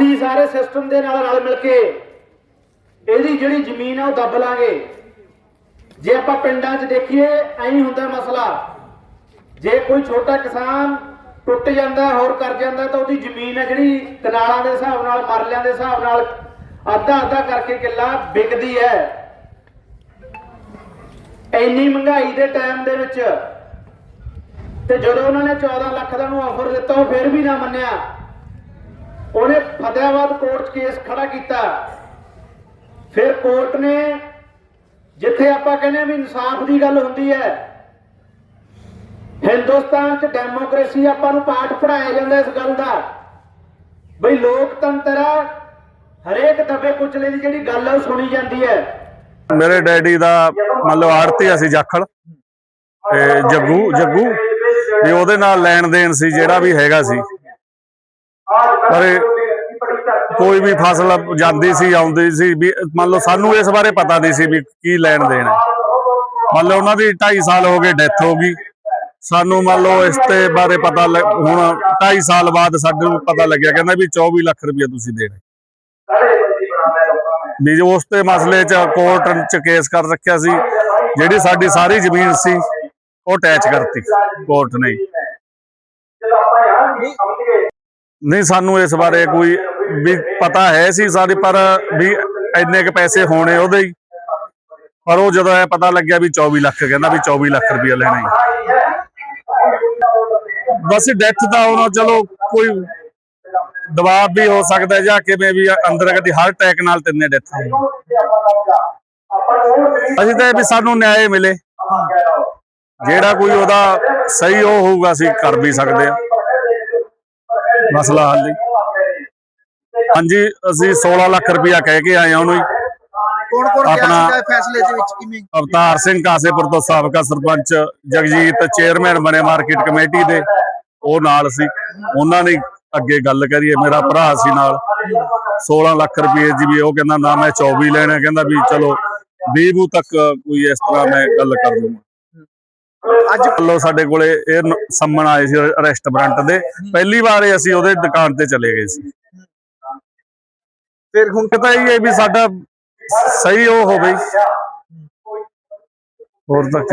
ਅਸੀਂ ਸਾਰੇ ਸਿਸਟਮ ਦੇ ਨਾਲ ਰਲ ਮਿਲ ਕੇ ਇਹਦੀ ਜਿਹੜੀ ਜ਼ਮੀਨ ਆ ਉਹ ਦੱਬ ਲਾਂਗੇ। ਜੇ ਆਪਾਂ ਪਿੰਡਾਂ 'ਚ ਦੇਖੀਏ ਐਂ ਹੁੰਦਾ ਮਸਲਾ, ਜੇ ਕੋਈ ਛੋਟਾ ਕਿਸਾਨ ਟੁੱਟ ਜਾਂਦਾ ਹੋਰ ਕਰ ਜਾਂਦਾ ਤਾਂ ਉਹਦੀ ਜ਼ਮੀਨ ਹੈ ਜਿਹੜੀ ਕਨਾਲਾਂ ਦੇ ਹਿਸਾਬ ਨਾਲ ਮਰਲਿਆਂ ਦੇ ਹਿਸਾਬ ਨਾਲ ਅੱਧਾ ਕਰਕੇ ਕਿੱਲਾ ਵਿਕਦੀ ਹੈ। ਇੰਨੀ ਮਹਿੰਗਾਈ ਦੇ ਟਾਈਮ ਦੇ ਵਿੱਚ ਤੇ ਜਦੋਂ ਉਹਨਾਂ ਨੇ 14 ਲੱਖ ਦਾ ਨੂੰ ਆਫਰ ਦਿੱਤਾ ਉਹ ਫਿਰ ਵੀ ਨਾ ਮੰਨਿਆ। ਉਹਨੇ ਫਤਿਆਬਾਦ ਕੋਰਟ 'ਚ ਕੇਸ ਖੜਾ ਕੀਤਾ। ਫਿਰ ਕੋਰਟ ਨੇ ਜਿੱਥੇ ਆਪਾਂ ਕਹਿੰਦੇ ਵੀ ਇਨਸਾਫ ਦੀ ਗੱਲ ਹੁੰਦੀ ਹੈ, ਹਿੰਦੁਸਤਾਨ 'ਚ ਡੈਮੋਕ੍ਰੇਸੀ ਆਪਾਂ ਨੂੰ ਪਾਠ ਪੜਾਇਆ ਜਾਂਦਾ ਇਸ ਗੱਲ ਦਾ ਬਈ ਲੋਕਤੰਤਰ ਆ, ਹਰੇਕ ਦਬੇ ਕੁਚਲੇ ਦੀ ਜਿਹੜੀ ਗੱਲ ਹੈ ਉਹ ਸੁਣੀ ਜਾਂਦੀ ਹੈ। ਮੇਰੇ ਡੈਡੀ ਦਾ ਮਤਲਬ ਆੜਤੀ ਅਸੀਂ ਜਾਖਲ ਤੇ ਜੱਗੂ ਵੀ ਉਹਦੇ ਨਾਲ ਲੈਣ ਦੇਣ ਸੀ ਜਿਹੜਾ ਵੀ ਹੈਗਾ ਸੀ, ਪਰ ਕੋਈ ਵੀ ਫਸਲ ਜਾਂਦੀ ਸੀ ਆਉਂਦੀ ਸੀ ਵੀ ਮੰਨ ਲਓ ਸਾਨੂੰ ਇਸ ਬਾਰੇ ਪਤਾ ਨਹੀਂ ਸੀ ਵੀ ਕੀ ਲੈਣ ਦੇਣ ਹੈ। ਮੰਨ ਲਓ ਉਹਨਾਂ ਦੀ 2.5 ਸਾਲ ਹੋ ਗਏ, ਡੈਥ ਹੋ ਗਈ। ਸਾਨੂੰ ਮੰਨ ਲਓ ਇਸ ਤੇ ਬਾਰੇ ਪਤਾ ਹੁਣ 2.5 ਸਾਲ ਬਾਅਦ ਸਾਨੂੰ ਪਤਾ ਲੱਗਿਆ, ਕਹਿੰਦਾ ਵੀ 24 ਲੱਖ ਰੁਪਇਆ ਤੁਸੀਂ ਦੇਣਾ ਵੀ। ਉਸ ਤੇ ਮਸਲੇ 'ਚ ਕੋਰਟ 'ਚ ਕੇਸ ਕਰ ਰੱਖਿਆ ਸੀ। ਜਿਹੜੀ ਸਾਡੀ ਸਾਰੀ ਜ਼ਮੀਨ ਸੀ ਉਹ ਅਟੈਚ ਕਰਤੀ ਕੋਰਟ ਨੇ। ਨਹੀਂ ਸਾਨੂੰ ਇਸ ਬਾਰੇ ਕੋਈ ਵੀ ਪਤਾ ਹੈ ਸੀ ਸਾਡੇ, ਪਰ ਵੀ ਇੰਨੇ ਕੁ ਪੈਸੇ ਹੋਣੇ ਉਹਦੇ ਹੀ, ਪਰ ਉਹ ਜਦੋਂ ਇਹ ਪਤਾ ਲੱਗਿਆ ਵੀ 24 ਲੱਖ, ਕਹਿੰਦਾ ਵੀ 24 ਲੱਖ ਰੁਪਇਆ ਲੈਣਾ ਹੀ। ਬਸ ਡੈਥ ਦਾ ਉਹਨਾਂ ਚਲੋ ਕੋਈ ਦਬਾਅ ਵੀ ਹੋ ਸਕਦਾ ਜਾਂ ਕਿਵੇਂ ਵੀ ਅੰਦਰ ਕਦੀ ਹਾਰਟ ਅਟੈਕ ਨਾਲ ਤਿੰਨੇ ਡੈਥ ਹੋਈ। ਅਸੀਂ ਤਾਂ ਵੀ ਸਾਨੂੰ ਨਿਆਂ ਮਿਲੇ, ਜਿਹੜਾ ਕੋਈ ਉਹਦਾ ਸਹੀ ਉਹ ਹੋਊਗਾ ਅਸੀਂ ਕਰ ਵੀ ਸਕਦੇ ਹਾਂ ਮਸਲਾ ਹੱਲ ਲਈ। ਹਾਂਜੀ ਅਸੀਂ 16 ਲੱਖ ਰੁਪਇਆ ਕਹਿ ਕੇ ਆਏ ਆ ਉਹਨੂੰ। ਆਪਣਾ ਅਵਤਾਰ ਸਿੰਘ ਕਾਸੇਪੁਰ ਤੋਂ ਸਾਬਕਾ ਸਰਪੰਚ, ਜਗਜੀਤ ਚੇਅਰਮੈਨ ਬਣੇ ਮਾਰਕੀਟ ਕਮੇਟੀ ਦੇ, ਉਹ ਨਾਲ ਸੀ। ਉਹਨਾਂ ਨੇ ਅੱਗੇ ਗੱਲ ਕਰੀਏ, ਮੇਰਾ ਭਰਾ ਸੀ ਨਾਲ। 16 ਲੱਖ ਰੁਪਏ ਜੀ ਵੀ ਉਹ ਕਹਿੰਦਾ ਨਾ ਮੈਂ 24 ਲੈਣਾ, ਕਹਿੰਦਾ ਵੀ ਚਲੋ 20 ਤੱਕ ਕੋਈ ਇਸ ਤਰ੍ਹਾਂ ਮੈਂ ਗੱਲ ਕਰ ਦੂੰਗਾ। ਅੱਜ ਵੱਲੋਂ ਸਾਡੇ ਕੋਲੇ ਇਹ ਸੰਮਣ ਆਏ ਸੀ ਰੈਸਟੋਰੈਂਟ ਦੇ, ਪਹਿਲੀ ਵਾਰ ਅਸੀਂ ਉਹਦੇ ਦੁਕਾਨ ਤੇ ਚਲੇ ਗਏ ਸੀ। ਫਿਰ ਹੁਣ ਪਤਾ ਹੀ ਹੈ ਵੀ ਸਾਡਾ ਸਹੀ ਉਹ ਹੋਵੇ और तक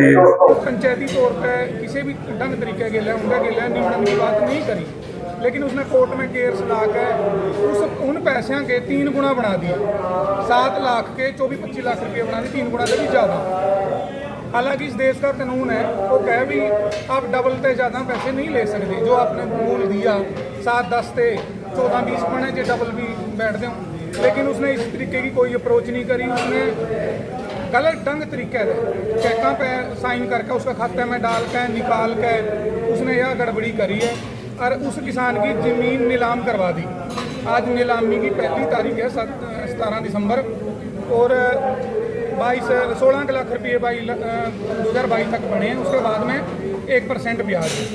पंचायती तौर पर किसी भी ढंग तरीके के निमन की बात नहीं करी, लेकिन उसने कोर्ट में केस ला कर उन पैसों के 3 गुना बना दिए। 7 लाख के 24-25 लाख रुपये बना दिए, 3 गुना से भी ज़्यादा। हालांकि इस देश का कानून है वो कह भी आप डबल से ज़्यादा पैसे नहीं ले सकते। जो आपने मूल दिया 7-10 से 14-20 बने जो डबल भी बैठ दो, लेकिन उसने इस तरीके की कोई अप्रोच नहीं करी। उसने गलत ढंग तरीके से चेकों पे साइन करके उसका खाते में डाल के निकाल के उसने यह गड़बड़ी करी है और उस किसान की ज़मीन नीलाम करवा दी। आज नीलामी की पहली तारीख है 17 दिसंबर और 16 लाख रुपये 2022 तक बने हैं। उसके बाद में 1% ब्याज है।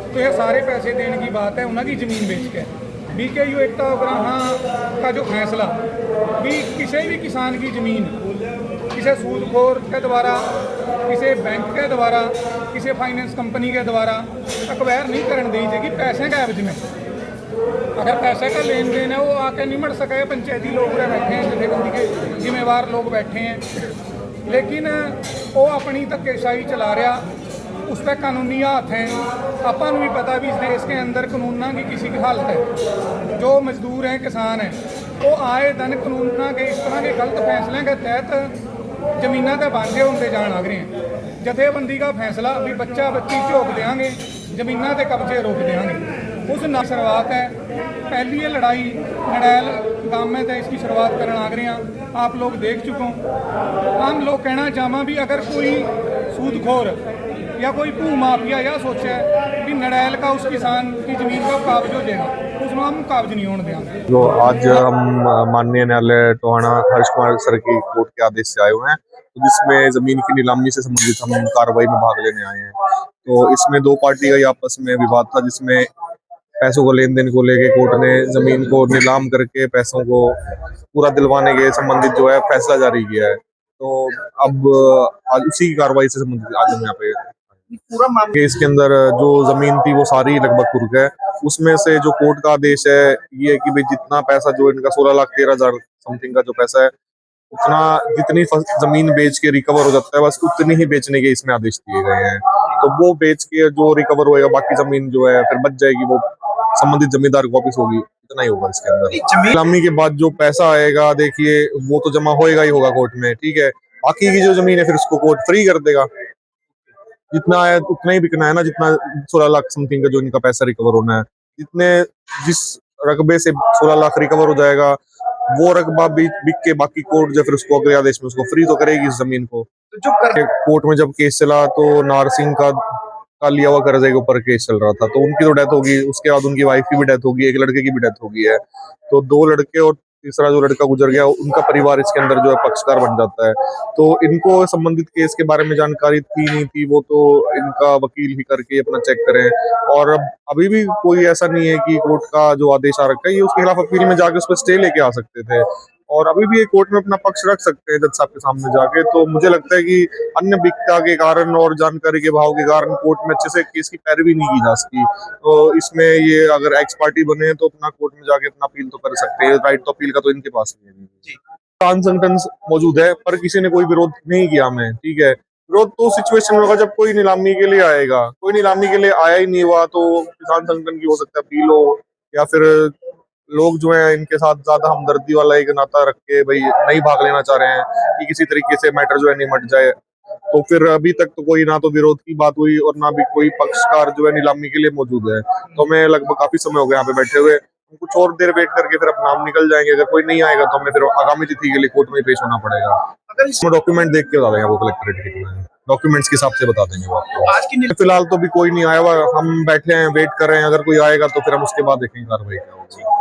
तो ये सारे पैसे देने की बात है उन्होंने ज़मीन बेच के। BKU एकता उपग्रह का जो फैसला भी किसी भी किसान की ज़मीन किसी सूदखोर के द्वारा, किसी बैंक के द्वारा, किसी फाइनेंस कंपनी के द्वारा अक्वायर नहीं करने दी जाएगी पैसे के एवज में। अगर पैसे का लेन देन है वो आके निमट सके। पंचायती लोग बैठे हैं, जथेबंदी के जिम्मेवार लोग बैठे हैं, लेकिन वो अपनी धक्केशाही चला रहा, उस पर कानूनी हाथ हैं। अपन भी पता भी इस देश के अंदर कानूना की किसी की हालत है। जो मजदूर हैं, किसान हैं, वो आए दिन कानूना के इस तरह के गलत फैसलों के तहत जमीना के बांझे होते जान लग रहे हैं। जथेबंदी का फैसला भी बच्चा बच्ची झोंक देंगे, जमीना के कब्जे रोक देंगे, उस ना शुरुआत है। पहली ये लड़ाई नड़ैल गांव में तो इसकी शुरुआत करने लग रहे हैं, आप लोग देख चुके हो। हम लोग कहना चाहवा भी अगर कोई सूदखोर या कोई भू माफिया यह सोचे कि नड़ैल का उस किसान की ज़मीन का काब्ज हो जाएगा, उसमें हम काब्ज नहीं होने देंगे। जो आज हम माननीय न्यायालय टोहाना हर्ष कुमार सर की कोर्ट के आदेश से आए हुए हैं, तो जिसमें जमीन की नीलामी से संबंधित हम कार्रवाई में भाग लेने आए हैं। तो इसमें 2 पार्टी का आपस में विवाद था, जिसमें पैसों को लेन देन को लेके कोर्ट ने जमीन को नीलाम करके पैसों को पूरा दिलवाने के संबंधित जो है फैसला जारी किया है। तो अब आज उसी की कार्रवाई से संबंधित आज हम यहाँ पे पूरा मामला केस के अंदर जो जमीन थी वो सारी लगभग कुर्क है। उसमें से जो कोर्ट का आदेश है ये है कि भाई जितना पैसा जो इनका 16,13,000 समथिंग का जो पैसा है उतना जितनी जमीन बेच के रिकवर हो जाता है बस उतनी ही बेचने के इसमें आदेश दिए गए हैं। तो वो बेच के जो रिकवर होएगा बाकी जमीन जो है फिर बच जाएगी, वो संबंधित जमींदार को वापिस होगी, इतना ही होगा इसके अंदर। नीलामी के बाद जो पैसा आएगा देखिए वो तो जमा होएगा ही होगा कोर्ट में, ठीक है। बाकी की जो जमीन है फिर उसको कोर्ट फ्री कर देगा, जितना है उतना ही बिकना है ना, जितना 16 लाख समथिंग का जो इनका पैसा रिकवर होना है, जितने जिस रकबे से 16 लाख रिकवर हो जाएगा वो रकबा बिक के बाकी कोर्ट जो फिर उसको अगले आदेश में उसको फ्री तो करेगी इस जमीन को। तो जो कर कोर्ट में जब केस चला तो नार सिंह का लिया हुआ कर्जे के ऊपर केस चल रहा था, तो उनकी तो डेथ होगी, उसके बाद उनकी वाइफ की भी डेथ होगी, एक लड़के की भी डेथ होगी है, तो 2 लड़के और तीसरा जो लड़का गुजर गया उनका परिवार इसके अंदर जो है पक्षकार बन जाता है। तो इनको संबंधित केस के बारे में जानकारी थी नहीं थी, वो तो इनका वकील ही करके अपना चेक करें। और अब अभी भी कोई ऐसा नहीं है कि कोर्ट का जो आदेश आ रखा है ये उसके खिलाफ अपील में जाके उस पर स्टे लेके आ सकते थे, और अभी भी ये कोर्ट में अपना पक्ष रख सकते हैं जज साहब के सामने जाके। तो मुझे लगता है कि अन्य बिकता के कारण और जानकारी के भाव के कारण कोर्ट में अच्छे से केस की पैरवी नहीं की जा सकी। तो इसमें ये अगर एक्स पार्टी बने तो अपना कोर्ट में जाके अपना अपील तो कर सकते हैं, राइट तो अपील का तो इनके पास नहीं है। किसान संगठन मौजूद है पर किसी ने कोई विरोध नहीं किया हमें, ठीक है। विरोध तो सिचुएशन में होगा जब कोई नीलामी के लिए आएगा, कोई नीलामी के लिए आया ही नहीं हुआ तो किसान संगठन की हो सकता है अपील हो, या फिर लोग जो है इनके साथ ज्यादा हमदर्दी वाला एक नाता रख के भाई नहीं भाग लेना चाह रहे हैं कि किसी तरीके से मैटर जो है निमट जाए। तो फिर अभी तक तो कोई ना तो विरोध की बात हुई और ना भी कोई पक्षकार जो है नीलामी के लिए मौजूद है। तो हमें लगभग काफी समय हो गया यहाँ पे बैठे हुए, कुछ और देर वेट करके फिर अपना हम निकल जाएंगे। अगर कोई नहीं आएगा तो हमें फिर आगामी तिथि के लिए कोर्ट में पेश होना पड़ेगा। अगर इस इसमें डॉक्यूमेंट देख के बता देंगे वो कलेक्टरेट के डॉक्यूमेंट्स के हिसाब से बता देंगे वो आपको। आज की फिलहाल तो भी कोई नहीं आया हुआ, हम बैठे हैं वेट कर रहे हैं, अगर कोई आएगा तो फिर हम उसके बाद देखेंगे कार्रवाई क्या होगी।